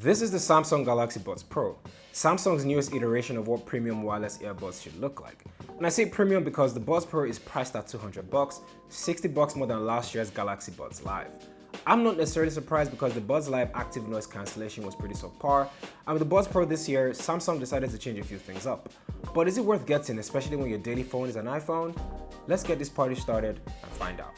This is the Samsung Galaxy Buds Pro, Samsung's newest iteration of what premium wireless earbuds should look like. And I say premium because the Buds Pro is priced at $200, $60 more than last year's Galaxy Buds Live. I'm not necessarily surprised because the Buds Live active noise cancellation was pretty subpar, and with the Buds Pro this year, Samsung decided to change a few things up. But is it worth getting, especially when your daily phone is an iPhone? Let's get this party started and find out.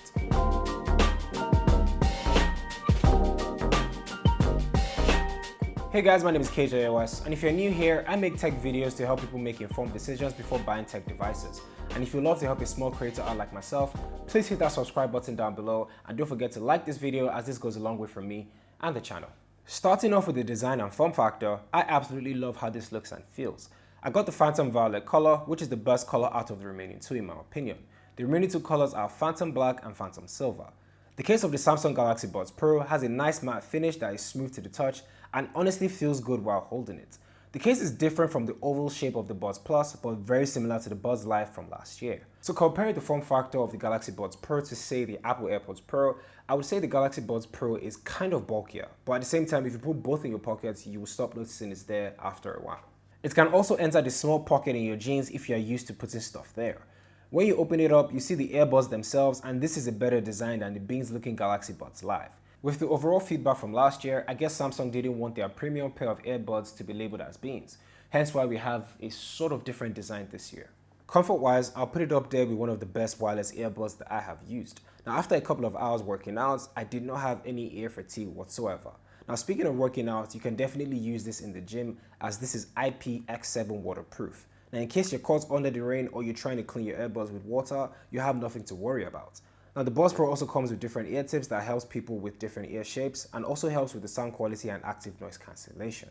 Hey guys, my name is KJOS, and if you're new here, I make tech videos to help people make informed decisions before buying tech devices. And if you'd love to help a small creator out like myself, please hit that subscribe button down below, and don't forget to like this video as this goes a long way for me and the channel. Starting off with the design and form factor, I absolutely love how this looks and feels. I got the Phantom Violet color, which is the best color out of the remaining two in my opinion. The remaining two colors are Phantom Black and Phantom Silver. The case of the Samsung Galaxy Buds Pro has a nice matte finish that is smooth to the touch and honestly feels good while holding it. The case is different from the oval shape of the Buds Plus, but very similar to the Buds Live from last year. So comparing the form factor of the Galaxy Buds Pro to say the Apple AirPods Pro, I would say the Galaxy Buds Pro is kind of bulkier, but at the same time, if you put both in your pockets, you will stop noticing it's there after a while. It can also enter the small pocket in your jeans if you are used to putting stuff there. When you open it up, you see the earbuds themselves, and this is a better design than the beans-looking Galaxy Buds Live. With the overall feedback from last year, I guess Samsung didn't want their premium pair of earbuds to be labeled as beans, hence why we have a sort of different design this year. Comfort-wise, I'll put it up there with one of the best wireless earbuds that I have used. Now, after a couple of hours working out, I did not have any ear fatigue whatsoever. Now, speaking of working out, you can definitely use this in the gym as this is IPX7 waterproof. Now, in case you're caught under the rain or you're trying to clean your earbuds with water, you have nothing to worry about. Now, the Buds Pro also comes with different ear tips that helps people with different ear shapes and also helps with the sound quality and active noise cancellation.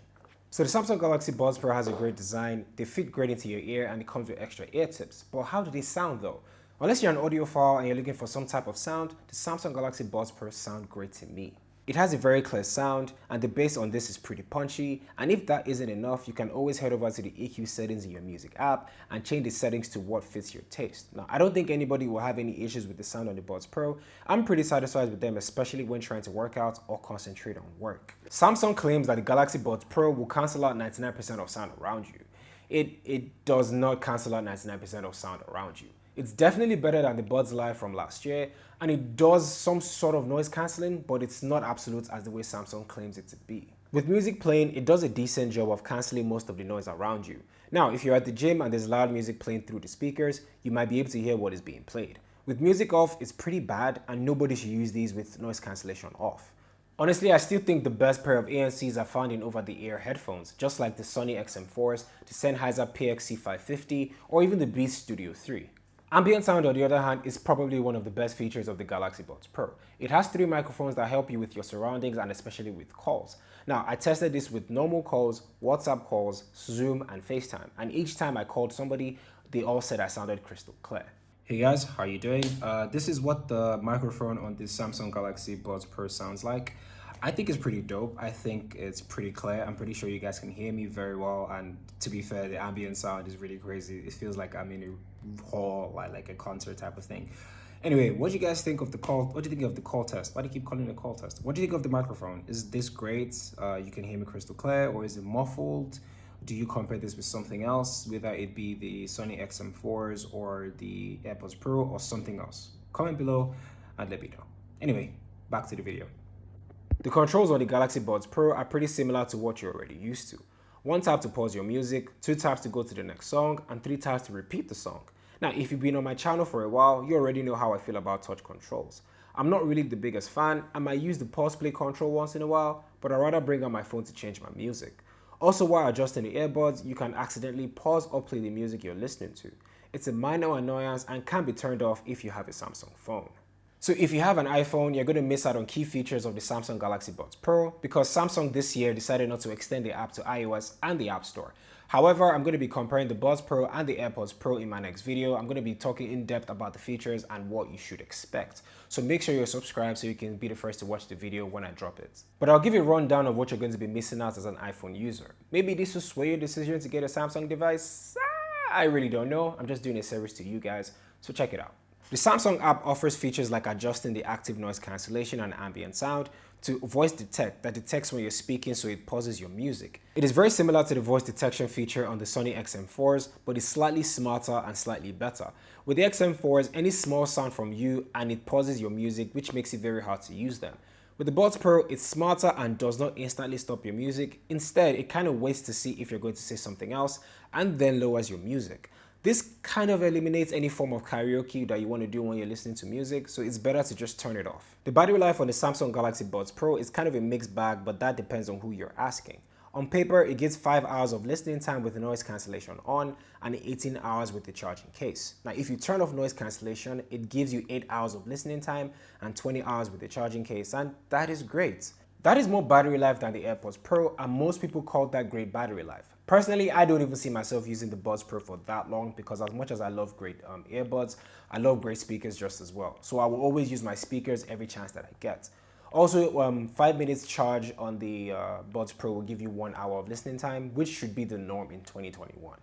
So the Samsung Galaxy Buds Pro has a great design, they fit great into your ear, and it comes with extra ear tips. But how do they sound though? Unless you're an audiophile and you're looking for some type of sound, the Samsung Galaxy Buds Pro sound great to me. It has a very clear sound, and the bass on this is pretty punchy, and if that isn't enough, you can always head over to the EQ settings in your music app and change the settings to what fits your taste. Now, I don't think anybody will have any issues with the sound on the Buds Pro. I'm pretty satisfied with them, especially when trying to work out or concentrate on work. Samsung claims that the Galaxy Buds Pro will cancel out 99% of sound around you. It does not cancel out 99% of sound around you. It's definitely better than the Buds Live from last year, and it does some sort of noise cancelling, but it's not absolute as the way Samsung claims it to be. With music playing, it does a decent job of cancelling most of the noise around you. Now, if you're at the gym and there's loud music playing through the speakers, you might be able to hear what is being played. With music off, it's pretty bad, and nobody should use these with noise cancellation off. Honestly, I still think the best pair of ANCs are found in over-the-ear headphones, just like the Sony XM4s, the Sennheiser PXC550, or even the Beats Studio 3. Ambient sound, on the other hand, is probably one of the best features of the Galaxy Buds Pro. It has 3 microphones that help you with your surroundings and especially with calls. Now, I tested this with normal calls, WhatsApp calls, Zoom, and FaceTime, and each time I called somebody, they all said I sounded crystal clear. Hey guys, how you doing? This is what the microphone on this Samsung Galaxy Buds Pro sounds like. I think it's pretty dope. I think it's pretty clear. I'm pretty sure you guys can hear me very well, and to be fair, the ambient sound is really crazy. It feels like I'm in a hall, like a concert type of thing. Anyway, what do you guys think of the call? What do you think of the call test? Why do you keep calling it a call test? What do you think of the microphone? Is this great? You can hear me crystal clear, or is it muffled? Do you compare this with something else, whether it be the Sony XM4s or the AirPods Pro or something else? Comment below and let me know. Anyway, back to the video. The controls on the Galaxy Buds Pro are pretty similar to what you're already used to. 1 tap to pause your music, 2 taps to go to the next song, and 3 taps to repeat the song. Now, if you've been on my channel for a while, you already know how I feel about touch controls. I'm not really the biggest fan. I might use the pause play control once in a while, but I'd rather bring out my phone to change my music. Also, while adjusting the earbuds, you can accidentally pause or play the music you're listening to. It's a minor annoyance and can be turned off if you have a Samsung phone. So if you have an iPhone, you're going to miss out on key features of the Samsung Galaxy Buds Pro because Samsung this year decided not to extend the app to iOS and the App Store. However, I'm going to be comparing the Buds Pro and the AirPods Pro in my next video. I'm going to be talking in depth about the features and what you should expect. So make sure you're subscribed so you can be the first to watch the video when I drop it. But I'll give you a rundown of what you're going to be missing out as an iPhone user. Maybe this will sway your decision to get a Samsung device. I really don't know. I'm just doing a service to you guys, so check it out. The Samsung app offers features like adjusting the active noise cancellation and ambient sound, to voice detect that detects when you're speaking, so it pauses your music. It is very similar to the voice detection feature on the Sony XM4s, but it's slightly smarter and slightly better. With the XM4s, any small sound from you and it pauses your music, which makes it very hard to use them. With the Buds Pro, it's smarter and does not instantly stop your music. Instead, it kind of waits to see if you're going to say something else and then lowers your music. This kind of eliminates any form of karaoke that you want to do when you're listening to music, so it's better to just turn it off. The battery life on the Samsung Galaxy Buds Pro is kind of a mixed bag, but that depends on who you're asking. On paper, it gives 5 hours of listening time with the noise cancellation on and 18 hours with the charging case. Now, if you turn off noise cancellation, it gives you 8 hours of listening time and 20 hours with the charging case, and that is great. That is more battery life than the AirPods Pro, and most people call that great battery life. Personally, I don't even see myself using the Buds Pro for that long because as much as I love great earbuds, I love great speakers just as well. So I will always use my speakers every chance that I get. Also, 5 minutes charge on the Buds Pro will give you 1 hour of listening time, which should be the norm in 2021.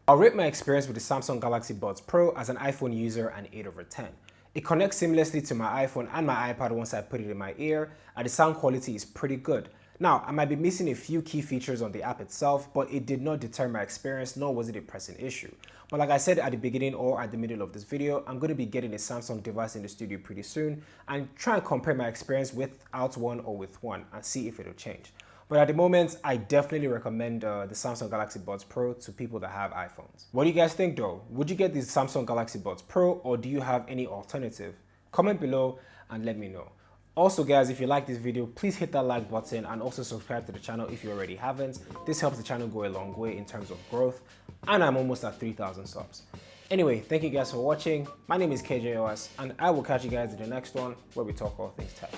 I'll rate my experience with the Samsung Galaxy Buds Pro as an iPhone user an 8 over 10. It connects seamlessly to my iPhone and my iPad once I put it in my ear, and the sound quality is pretty good. Now, I might be missing a few key features on the app itself, but it did not deter my experience, nor was it a pressing issue. But like I said at the beginning or at the middle of this video, I'm going to be getting a Samsung device in the studio pretty soon and try and compare my experience without one or with one and see if it'll change. But at the moment, I definitely recommend the Samsung Galaxy Buds Pro to people that have iPhones. What do you guys think though? Would you get the Samsung Galaxy Buds Pro or do you have any alternative? Comment below and let me know. Also guys, if you like this video, please hit that like button and also subscribe to the channel if you already haven't. This helps the channel go a long way in terms of growth, and I'm almost at 3,000 subs. Anyway, thank you guys for watching. My name is KJOS and I will catch you guys in the next one where we talk all things tech.